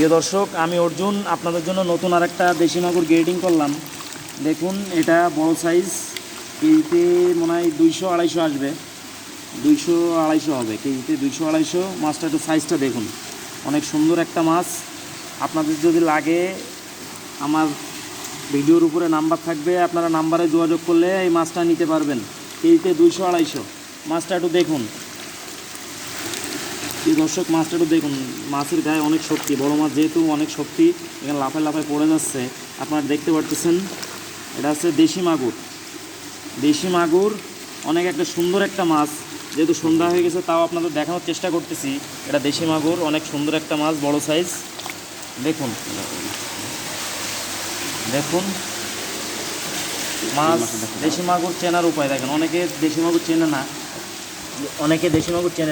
প্রিয় দর্শক, আমি অর্জুন আপনাদের জন্য নতুন আরেকটা দেশি মাগুর গ্রেডিং করলাম। দেখুন, এটা বড় সাইজ, কেজিতে মনে হয় 200-250 আসবে, 200-250 হবে, কেজিতে 200-250। মাছটা একটু সাইজটা দেখুন, অনেক সুন্দর একটা মাছ। আপনাদের যদি লাগে, আমার ভিডিওর উপরে নাম্বার থাকবে, আপনারা নাম্বারে যোগাযোগ করলে এই মাছটা নিতে পারবেন। কেজিতে 200-250। মাছটা একটু দেখুন এই দর্শক, মাছটা একটু দেখুন, মাছের গায়ে অনেক শক্তি, বড় মাছ যেহেতু অনেক শক্তি, এখানে লাফায় লাফায় পড়ে যাচ্ছে, আপনারা দেখতে পারতেছেন। এটা হচ্ছে দেশি মাগুর। দেশি মাগুর অনেক একটা সুন্দর একটা মাছ, যেহেতু সন্ধ্যা হয়ে গেছে তাও আপনাদের দেখানোর চেষ্টা করতেছি। এটা দেশি মাগুর, অনেক সুন্দর একটা মাছ, বড় সাইজ। দেখুন দেখুন মাছ। দেশি মাগুর চেনার উপায় দেখেন, অনেকে দেশি মাগুর চেনে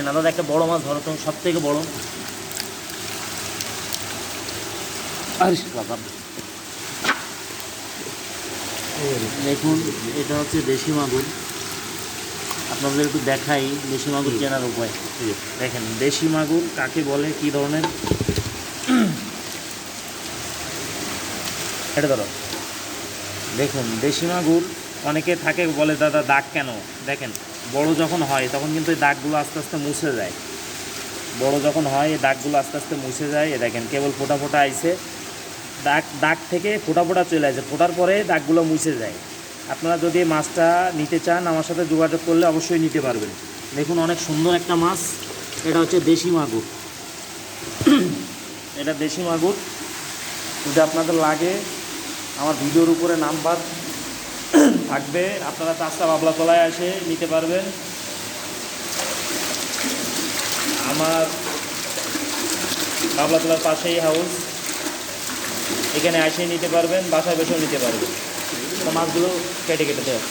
না, দাদা একটা বড় মাছ ধরো তো, সব থেকে বড়। দেখুন, এটা হচ্ছে দেশি মাগুর। আপনাদের একটু দেখাই দেশি মাগুর চেনার উপায়। দেখেন দেশি মাগুর কাকে বলে, কী ধরনের। এটা ধরো, দেখুন দেশি মাগুর। অনেকে থাকে বলে দাদা দাগ কেন, দেখেন বড় যখন হয় তখন কিন্তু এই দাগগুলো আস্তে আস্তে মুছে যায়। বড় যখন হয় এই দাগগুলো আস্তে আস্তে মুছে যায়। দেখেন কেবল ফোটা ফোটা আইছে, দাগ থেকে ফোটা ফোটা চলে আসে, ফোটার পরে দাগগুলো মুছে যায়। আপনারা যদি মাছটা নিতে চান, আমার সাথে যোগাযোগ করলে অবশ্যই নিতে পারবেন। দেখুন অনেক সুন্দর একটা মাছ, এটা হচ্ছে দেশি মাগুর। এটা দেশি মাগুর। যদি আপনাদের লাগে, আমার ভিডিওর উপরে নাম্বার থাকবে, আপনারা চাষটা বাবলাতলায় এসে নিতে পারবেন। আমার বাবলাতলার পাশেই হাউস, এখানে এসে নিতে পারবেন, বাসায় বসেও নিতে পারবেন। মাছগুলো কেটে কেটে দেয়।